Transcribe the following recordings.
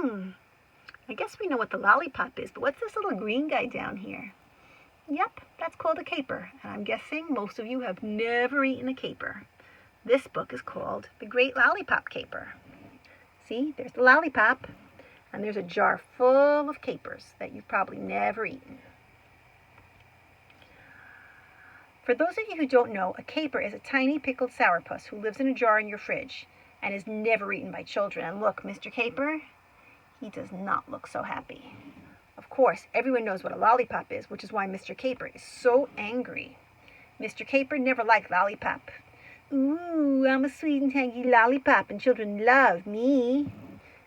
I guess we know what the lollipop is, but what's this little green guy down here? Yep, that's called a caper, and I'm guessing most of you have never eaten a caper. This book is called The Great Lollipop Caper. See, there's the lollipop, and there's a jar full of capers that you've probably never eaten. For those of you who don't know, a caper is a tiny pickled sourpuss who lives in a jar in your fridge and is never eaten by children. And look, Mr. Caper, he does not look so happy. Of course, everyone knows what a lollipop is, which is why Mr. Caper is so angry. Mr. Caper never liked lollipop. Ooh, I'm a sweet and tangy lollipop and children love me.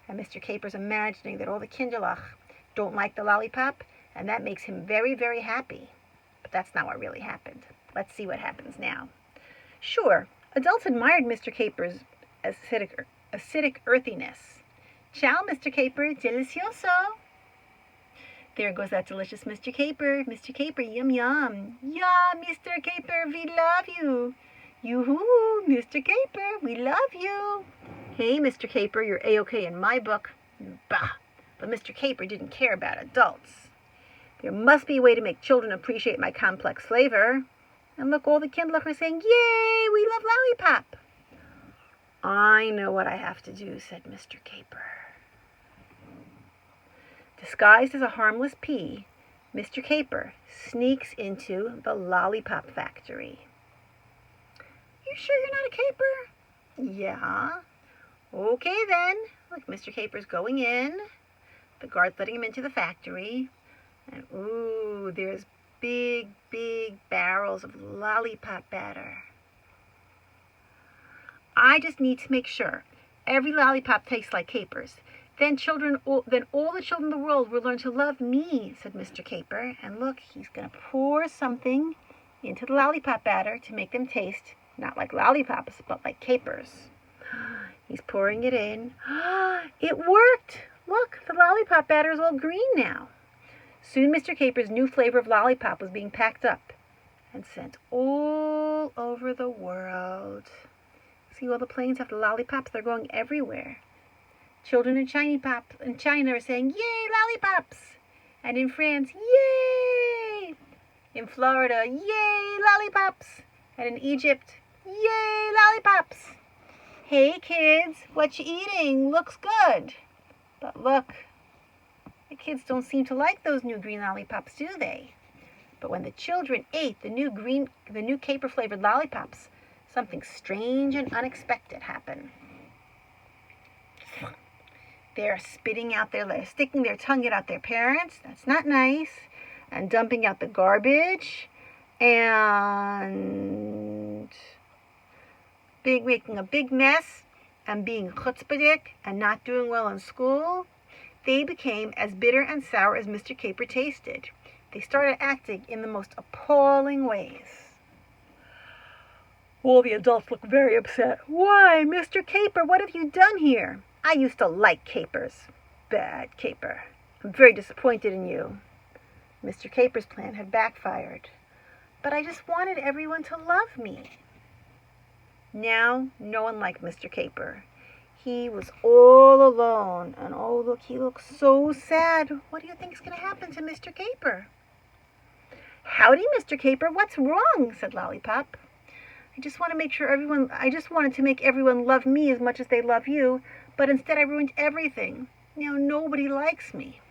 And Mr. Caper's imagining that all the kinderlach don't like the lollipop, and that makes him very, very happy. But that's not what really happened. Let's see what happens now. Sure, adults admired Mr. Caper's acidic earthiness. Ciao, Mr. Caper, delicioso. There goes that delicious Mr. Caper. Mr. Caper, yum, yum. Yeah, Mr. Caper, we love you. Yoo-hoo, Mr. Caper, we love you. Hey, Mr. Caper, you're A-okay in my book. Bah, but Mr. Caper didn't care about adults. There must be a way to make children appreciate my complex flavor. And look, all the kindlach are saying, yay, we love lollipop. I know what I have to do, said Mr. Caper. Disguised as a harmless pea, Mr. Caper sneaks into the lollipop factory. You sure you're not a caper? Yeah. Okay then. Look, Mr. Caper's going in. The guard's letting him into the factory. And ooh, there's big, big barrels of lollipop batter. I just need to make sure every lollipop tastes like capers. Then all the children in the world will learn to love me, said Mr. Caper. And look, he's going to pour something into the lollipop batter to make them taste not like lollipops, but like capers. He's pouring it in. It worked! Look, the lollipop batter is all green now. Soon Mr. Caper's new flavor of lollipop was being packed up and sent all over the world. See all the planes have the lollipops? They're going everywhere. Children in China are saying, yay, lollipops! And in France, yay! In Florida, yay, lollipops! And in Egypt, yay, lollipops! Hey kids, what you eating? Looks good. But look, the kids don't seem to like those new green lollipops, do they? But when the children ate the new caper-flavored lollipops, something strange and unexpected happened. They're sticking their tongue out their parents. That's not nice. And dumping out the garbage. And making a big mess. And being chutzpahdik and not doing well in school. They became as bitter and sour as Mr. Caper tasted. They started acting in the most appalling ways. All the adults look very upset. Why, Mr. Caper, what have you done here? I used to like capers. Bad Caper. I'm very disappointed in you. Mr. Caper's plan had backfired. But I just wanted everyone to love me. Now, no one liked Mr. Caper. He was all alone. And oh, look, he looks so sad. What do you think is going to happen to Mr. Caper? Howdy, Mr. Caper. What's wrong? Said Lollipop. I just wanted to make everyone love me as much as they love you, but instead I ruined everything. Now nobody likes me.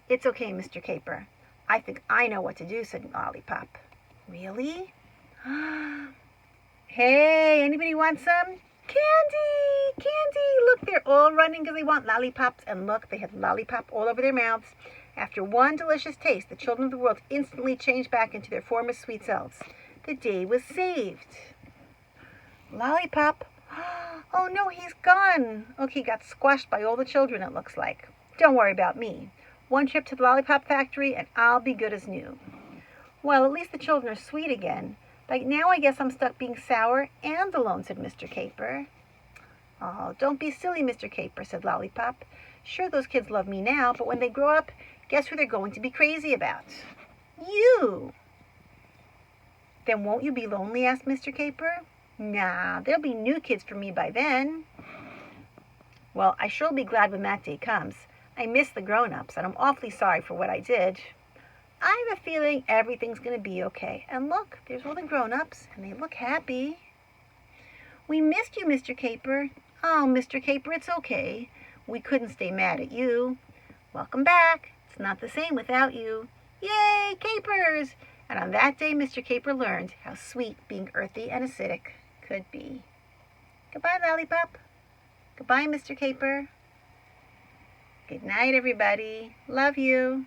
It's okay, Mr. Caper. I think I know what to do, said Lollipop. Really? Hey, anybody want some? Candy! Candy! Look, they're all running because they want lollipops. And look, they have lollipop all over their mouths. After one delicious taste, the children of the world instantly changed back into their former sweet selves. The day was saved. Lollipop? Oh no, he's gone. Okay, he got squashed by all the children, it looks like. Don't worry about me. One trip to the lollipop factory and I'll be good as new. Well, at least the children are sweet again. But now I guess I'm stuck being sour and alone, said Mr. Caper. Oh, don't be silly, Mr. Caper, said Lollipop. Sure, those kids love me now, but when they grow up, guess who they're going to be crazy about? You! Then won't you be lonely, asked Mr. Caper. Nah, there'll be new kids for me by then. Well, I sure will be glad when that day comes. I miss the grown-ups, and I'm awfully sorry for what I did. I have a feeling everything's going to be okay. And look, there's all the grown-ups, and they look happy. We missed you, Mr. Caper. Oh, Mr. Caper, it's okay. We couldn't stay mad at you. Welcome back. It's not the same without you. Yay, capers! And on that day, Mr. Caper learned how sweet being earthy and acidic could be. Goodbye, Lollipop. Goodbye, Mr. Caper. Good night, everybody. Love you.